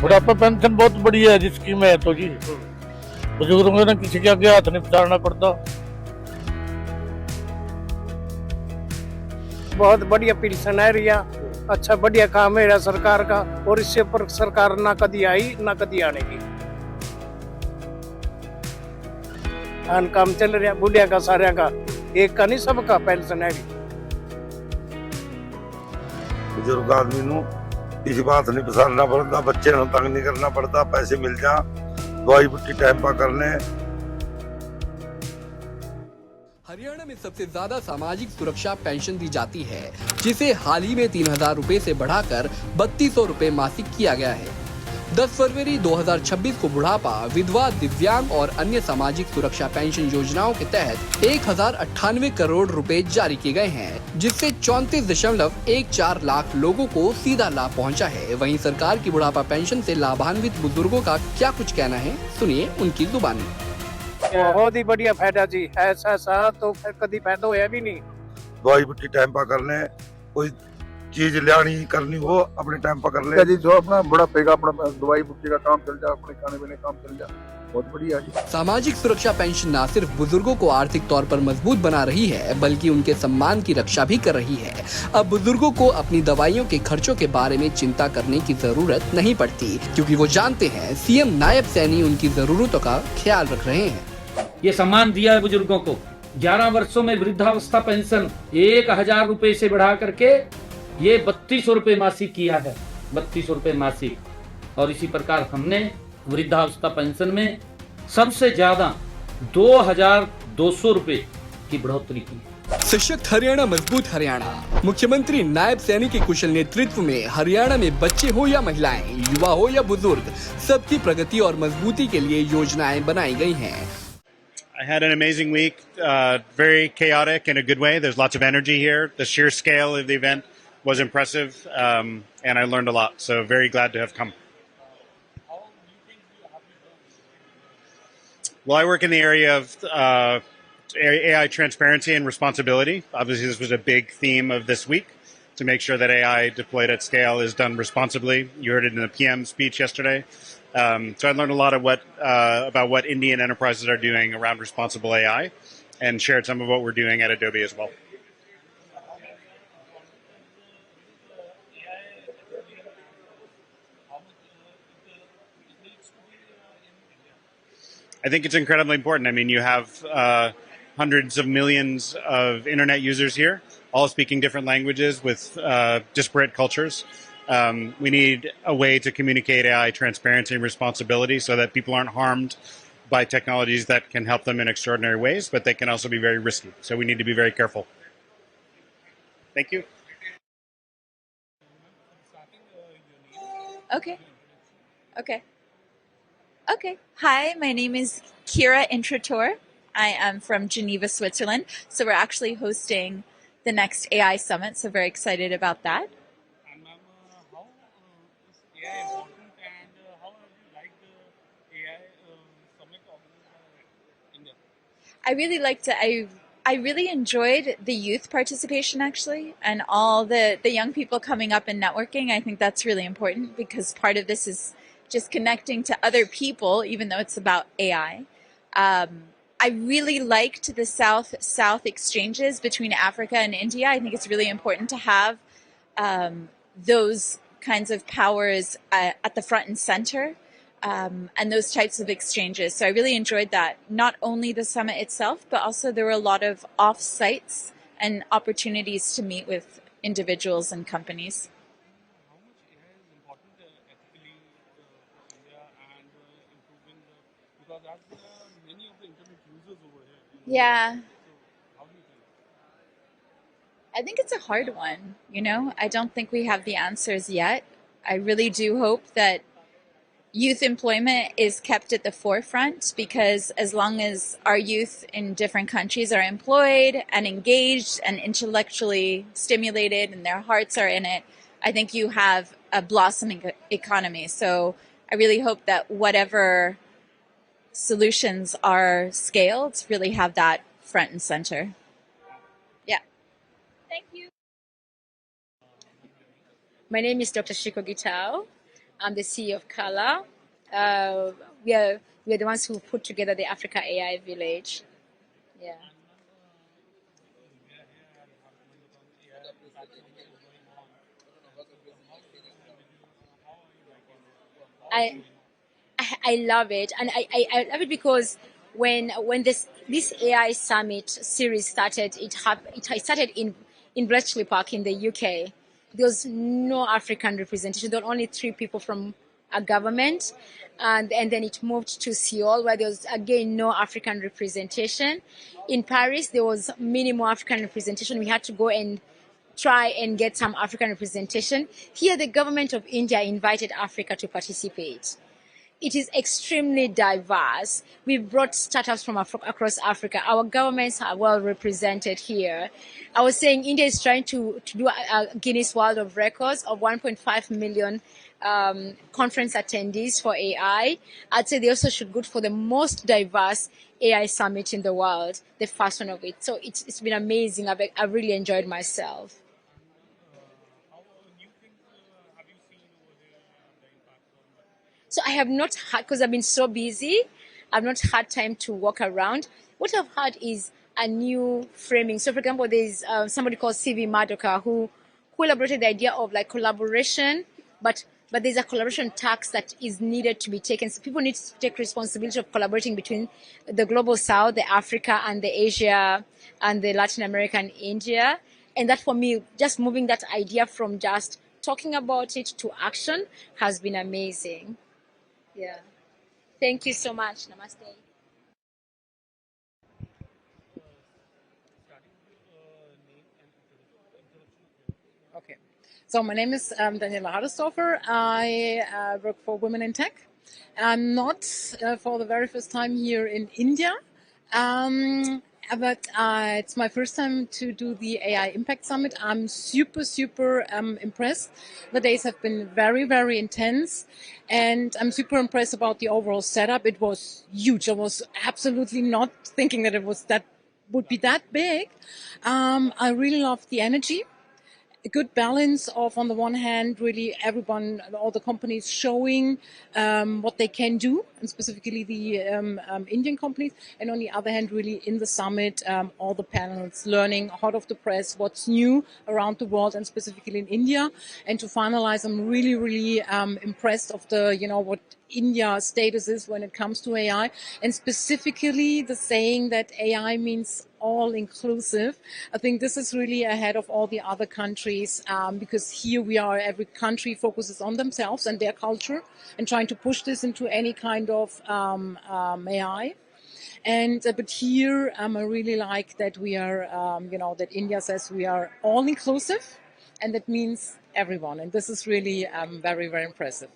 बुढ़ापा पेंशन बहुत बढ़िया है जी, स्कीम है तो जी बुजुर्गों को ना किसी के आगे हाथ नहीं पसारना पड़ता। बहुत बढ़िया पेंशन है रिया, अच्छा बढ़िया काम है रिया सरकार का, और इससे पर सरकार ना कभी आई ना कभी आने की। काम चल रहा बुढ़िया का सारे का, एक का नहीं सबका पेंशन है। बुजुर्ग आदमी नू किसी बात नहीं पसारना पड़ता, बच्चे नू तंग नहीं करना पड़ता, पैसे मिल जा, दवाई बुट्टी टाइम पर करने। हरियाणा में सबसे ज्यादा सामाजिक सुरक्षा पेंशन दी जाती है, जिसे हाल ही में 3,000 रुपए से बढ़ाकर 3,200 रुपए मासिक किया गया है। 10 फरवरी 2026 को बुढ़ापा, विधवा, दिव्यांग और अन्य सामाजिक सुरक्षा पेंशन योजनाओं के तहत 1,098 करोड़ रुपए जारी किए गए हैं, जिससे 34.14 लाख लोगों को सीधा लाभ पहुंचा है। वहीं सरकार की बुढ़ापा पेंशन से लाभान्वित बुजुर्गों का क्या कुछ कहना है, सुनिए उनकी जुबानी। बहुत ही बढ़िया फायदा जी, ऐसा तो कभी फायदा होया भी नहीं। दवाई बुट्टी टाइम पर करने, कोई चीज लियानी करनी हो अपने टाइम पर कर ले जी, जो अपना बुढ़ापे का अपना दवाई बुट्टी का काम चल जा, अपने खाने पीने काम चल जा, बहुत बढ़िया जी। सामाजिक सुरक्षा पेंशन न सिर्फ बुजुर्गों को आर्थिक तौर पर मजबूत बना रही है, बल्कि उनके सम्मान की रक्षा भी कर रही है। अब बुजुर्गों को अपनी दवाइयों के खर्चों के बारे में चिंता करने की जरूरत नहीं पड़ती, क्योंकि वो जानते हैं सीएम नायब सैनी उनकी जरूरतों का ख्याल रख रहे हैं। ये सम्मान दिया है बुजुर्गों को। 11 वर्षों में वृद्धावस्था पेंशन 1,000 रुपए से बढ़ा करके ये 3,200 रुपए मासिक किया है, 3,200 रुपए मासिक। और इसी प्रकार हमने वृद्धावस्था पेंशन में सबसे ज्यादा 2,200 रुपए की बढ़ोतरी की। सशक्त हरियाणा, मजबूत हरियाणा। मुख्यमंत्री नायब सैनी के कुशल नेतृत्व में हरियाणा में बच्चे हो या महिलाएं, युवा हो या बुजुर्ग, सबकी प्रगति और मजबूती के लिए योजनाएं बनाई गई हैं। I had an amazing week, very chaotic in a good way. There's lots of energy here. The sheer scale of the event was impressive, and I learned a lot. So very glad to have come. Well, I work in the area of AI transparency and responsibility. Obviously, this was a big theme of this week, to make sure that AI deployed at scale is done responsibly. You heard it in the PM speech yesterday. So I learned a lot of about what Indian enterprises are doing around responsible AI, and shared some of what we're doing at Adobe as well. I think it's incredibly important. I mean, you have hundreds of millions of internet users here, all speaking different languages with disparate cultures. We need a way to communicate AI transparency and responsibility so that people aren't harmed by technologies that can help them in extraordinary ways, but they can also be very risky. So we need to be very careful. Thank you. Okay. Hi, my name is Kira Intrator. I am from Geneva, Switzerland. So we're actually hosting the next AI summit. So very excited about that. And ma'am, how is AI important, and how have you liked the AI summit organized by India? I really liked it. I really enjoyed the youth participation actually, and all the young people coming up and networking. I think that's really important because part of this is just connecting to other people, even though it's about AI. I really liked the South-South exchanges between Africa and India. I think it's really important to have those kinds of powers at the front and center, and those types of exchanges. So I really enjoyed that. Not only the summit itself, but also there were a lot of off-sites and opportunities to meet with individuals and companies. How much AI is important ethically for India and improving because as there are many of the internet users over here. Yeah. So how do you think? I think it's a hard one, I don't think we have the answers yet. I really do hope that youth employment is kept at the forefront, because as long as our youth in different countries are employed and engaged and intellectually stimulated and their hearts are in it, I think you have a blossoming economy. So I really hope that whatever solutions are scaled really have that front and center. Yeah. Thank you. My name is Dr. Shiko Gitao. I'm the CEO of Kala. We are the ones who put together the Africa AI Village. Yeah. I I love it, and I love it because when this AI summit series started, it started in Bletchley Park in the UK. There was no African representation. There were only 3 people from a government, and then it moved to Seoul, where there was again no African representation. In Paris, there was minimal African representation. We had to go and try and get some African representation. Here, the government of India invited Africa to participate. It is extremely diverse. We've brought startups from across Africa. Our governments are well represented here. I was saying India is trying to do a Guinness World of Records of 1.5 million conference attendees for AI. I'd say they also should go for the most diverse AI summit in the world, the first one of it. So it's been amazing. I've really enjoyed myself. How new things have you seen over there and the impact on that? So I have not had, because I've been so busy, I've not had time to walk around. What I've had is a new framing. So, for example, there's somebody called C.V. Madoka who elaborated the idea of like collaboration, but there's a collaboration tax that is needed to be taken. So people need to take responsibility of collaborating between the global South, the Africa, and the Asia, and the Latin America and India. And that for me, just moving that idea from just talking about it to action has been amazing. Yeah. Thank you so much. Namaste. Okay. So my name is Daniela Hadersdorfer. I work for Women in Tech. I'm not for the very first time here in India, but it's my first time to do the AI Impact Summit. I'm super impressed. The days have been very intense, and I'm super impressed about the overall setup. It was huge. I was absolutely not thinking that it was that would be that big. I really loved the energy. A good balance of, on the one hand, really everyone, all the companies showing what they can do, and specifically the Indian companies, and on the other hand, really in the summit, all the panels learning hot off the press what's new around the world and specifically in India. And to finalize, I'm really impressed of the, what India's status is when it comes to AI, and specifically the saying that AI means all inclusive. I think this is really ahead of all the other countries, because here we are, every country focuses on themselves and their culture and trying to push this into any kind of AI. And but here I really like that we are, that India says we are all inclusive, and that means everyone. And this is really very impressive.